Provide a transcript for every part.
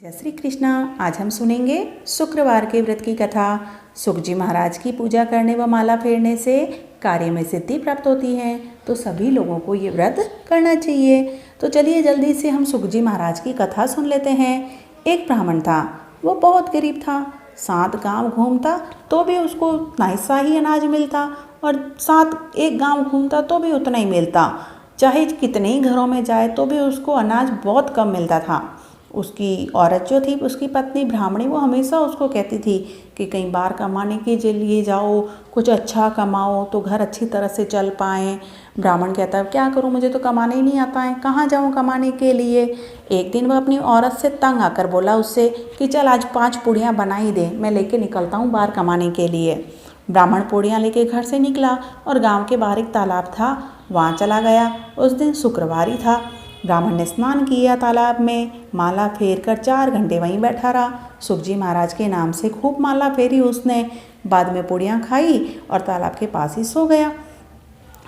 जय श्री कृष्णा। आज हम सुनेंगे शुक्रवार के व्रत की कथा। सुख जी महाराज की पूजा करने व माला फेरने से कार्य में सिद्धि प्राप्त होती है, तो सभी लोगों को ये व्रत करना चाहिए। तो चलिए जल्दी से हम सुख जी महाराज की कथा सुन लेते हैं। एक ब्राह्मण था, वो बहुत गरीब था। 7 गांव घूमता तो भी उसको उतना सा ही अनाज मिलता, और 7 एक गांव घूमता तो भी उतना ही मिलता। चाहे कितने ही घरों में जाए तो भी उसको अनाज बहुत कम मिलता था। उसकी औरत जो थी, उसकी पत्नी ब्राह्मणी, वो हमेशा उसको कहती थी कि कहीं बाहर कमाने के लिए जाओ, कुछ अच्छा कमाओ तो घर अच्छी तरह से चल पाएँ। ब्राह्मण कहता है क्या करूं, मुझे तो कमाने ही नहीं आता है, कहाँ जाऊं कमाने के लिए। एक दिन वह अपनी औरत से तंग आकर बोला उससे कि चल आज 5 पूड़ियाँ बना ही दे, मैं लेके निकलता हूँ बाहर कमाने के लिए। ब्राह्मण पूड़ियाँ लेके घर से निकला और गाँव के बाहर एक तालाब था, वहाँ चला गया। उस दिन शुक्रवार ही था। ब्राह्मण ने स्नान किया तालाब में, माला फेर कर 4 घंटे वहीं बैठा रहा। सुख जी महाराज के नाम से खूब माला फेरी उसने। बाद में पूड़ियाँ खाई और तालाब के पास ही सो गया।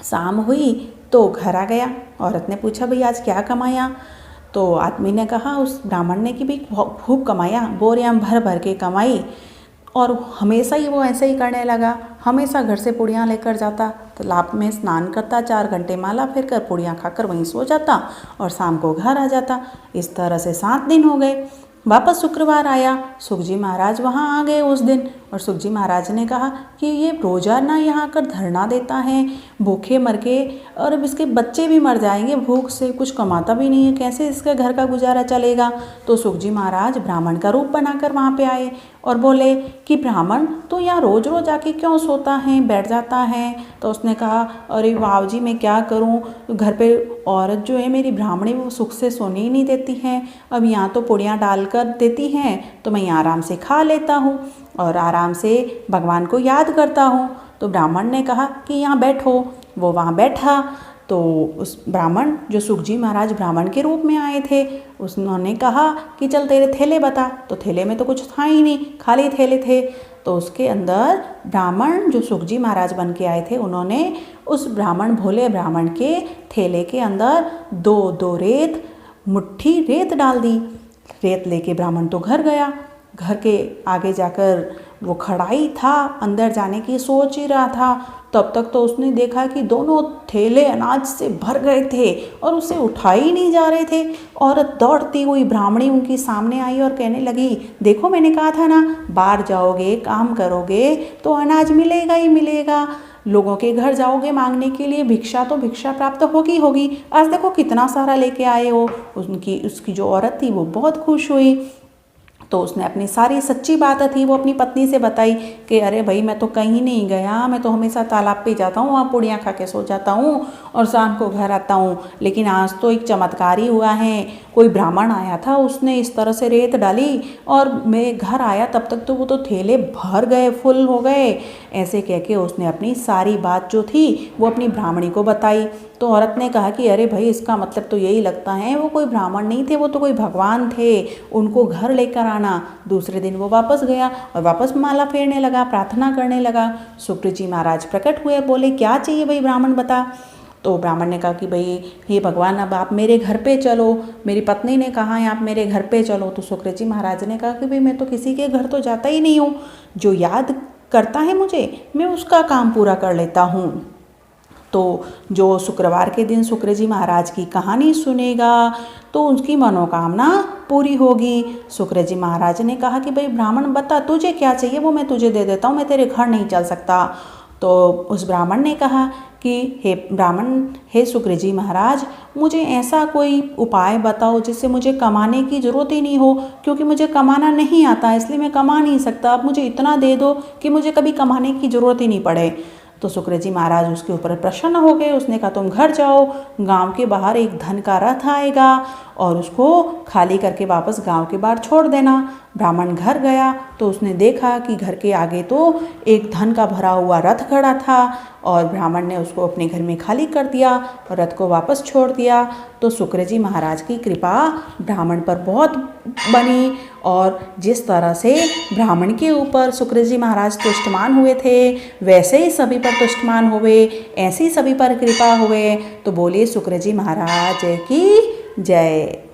शाम हुई तो घर आ गया। औरत ने पूछा भाई आज क्या कमाया? तो आदमी ने कहा, उस ब्राह्मण ने कि भाई खूब कमाया, बोरियां भर भर के कमाई। और हमेशा ही वो ऐसे ही करने लगा, हमेशा घर से पूड़ियाँ लेकर जाता, तालाब में स्नान करता, 4 घंटे माला फेर कर पूड़ियाँ खाकर वहीं सो जाता और शाम को घर आ जाता। इस तरह से 7 दिन हो गए। वापस शुक्रवार आया, सुख जी महाराज वहाँ आ गए उस दिन। और सुख जी महाराज ने कहा कि ये रोजाना यहाँ आकर धरना देता है, भूखे मर के, और अब इसके बच्चे भी मर जाएंगे भूख से, कुछ कमाता भी नहीं है, कैसे इसका घर का गुजारा चलेगा। तो सुख जी महाराज ब्राह्मण का रूप बनाकर वहाँ पे आए और बोले कि ब्राह्मण तो यहाँ रोज रोज आके क्यों सोता है, बैठ जाता है। तो उसने कहा अरे वाव जी मैं क्या करूँ, घर पे औरत जो है मेरी ब्राह्मणी, वो सुख से सोने ही नहीं देती है। अब यहाँ तो पूड़ियाँ डाल कर देती हैं तो मैं आराम से खा लेता हूँ और आराम से भगवान को याद करता हूँ। तो ब्राह्मण ने कहा कि यहाँ बैठो। वो वहाँ बैठा। तो उस ब्राह्मण जो सुख जी महाराज ब्राह्मण के रूप में आए थे, उन्होंने कहा कि चल तेरे थैले बता। तो थैले में तो कुछ था ही नहीं, खाली थैले थे। तो उसके अंदर ब्राह्मण जो सुख जी महाराज बन के आए थे, उन्होंने उस ब्राह्मण भोले ब्राह्मण के थैले के अंदर 2 रेत, मुट्ठी रेत डाल दी। रेत लेके ब्राह्मण तो घर गया। घर के आगे जाकर वो खड़ा ही था, अंदर जाने की सोच ही रहा था। तब तक तो उसने देखा कि दोनों थैले अनाज से भर गए थे और उसे उठा ही नहीं जा रहे थे। औरत दौड़ती हुई ब्राह्मणी उनकी सामने आई और कहने लगी, देखो मैंने कहा था ना, बाहर जाओगे काम करोगे तो अनाज मिलेगा ही मिलेगा, लोगों के घर जाओगे मांगने के लिए भिक्षा, तो भिक्षा प्राप्त होगी होगी। आज देखो कितना सारा लेके आए हो। उसकी जो औरत थी वो बहुत खुश हुई। तो उसने अपनी सारी सच्ची बात थी वो अपनी पत्नी से बताई कि अरे भाई मैं तो कहीं नहीं गया, मैं तो हमेशा तालाब पे जाता हूँ, वहाँ पूड़ियाँ खा के सो जाता हूँ और शाम को घर आता हूँ। लेकिन आज तो एक चमत्कार ही हुआ है, कोई ब्राह्मण आया था, उसने इस तरह से रेत डाली और मैं घर आया तब तक तो वो तो थैले भर गए, फुल हो गए। ऐसे कह के उसने अपनी सारी बात जो थी वो अपनी ब्राह्मणी को बताई। तो औरत ने कहा कि अरे भाई इसका मतलब तो यही लगता है वो कोई ब्राह्मण नहीं थे, वो तो कोई भगवान थे, उनको घर लेकर आना। दूसरे दिन वो वापस गया और वापस माला फेरने लगा, प्रार्थना करने लगा। शुक्र जी महाराज प्रकट हुए, बोले क्या चाहिए भाई ब्राह्मण बता। तो ब्राह्मण ने कहा कि भाई हे भगवान अब आप मेरे घर पे चलो। मेरी पत्नी ने कहा है आप मेरे घर पे चलो। तो शुक्र जी महाराज ने कहा कि भाई मैं तो किसी के घर तो जाता ही नहीं हूँ, जो याद करता है मुझे मैं उसका काम पूरा कर लेता हूँ। तो जो शुक्रवार के दिन शुक्र जी महाराज की कहानी सुनेगा तो उसकी मनोकामना पूरी होगी। शुक्र जी महाराज ने कहा कि भाई ब्राह्मण बता तुझे क्या चाहिए, वो मैं तुझे दे देता हूँ, मैं तेरे घर नहीं चल सकता। तो उस ब्राह्मण ने कहा कि हे शुक्र जी महाराज, मुझे ऐसा कोई उपाय बताओ जिससे मुझे कमाने की ज़रूरत ही नहीं हो, क्योंकि मुझे कमाना नहीं आता इसलिए मैं कमा नहीं सकता। आप मुझे इतना दे दो कि मुझे कभी कमाने की ज़रूरत ही नहीं पड़े। तो शुक्र जी महाराज उसके ऊपर प्रसन्न हो गए। उसने कहा तुम घर जाओ, गांव के बाहर एक धन का रथ आएगा और उसको खाली करके वापस गांव के बाहर छोड़ देना। ब्राह्मण घर गया तो उसने देखा कि घर के आगे तो एक धन का भरा हुआ रथ खड़ा था और ब्राह्मण ने उसको अपने घर में खाली कर दिया और रथ को वापस छोड़ दिया। तो शुक्र जी महाराज की कृपा ब्राह्मण पर बहुत बनी और जिस तरह से ब्राह्मण के ऊपर शुक्र जी महाराज तुष्टमान हुए थे वैसे ही सभी पर तुष्टमान हुए, ऐसी सभी पर कृपा हुए। तो बोलिए शुक्र जी महाराज की जय।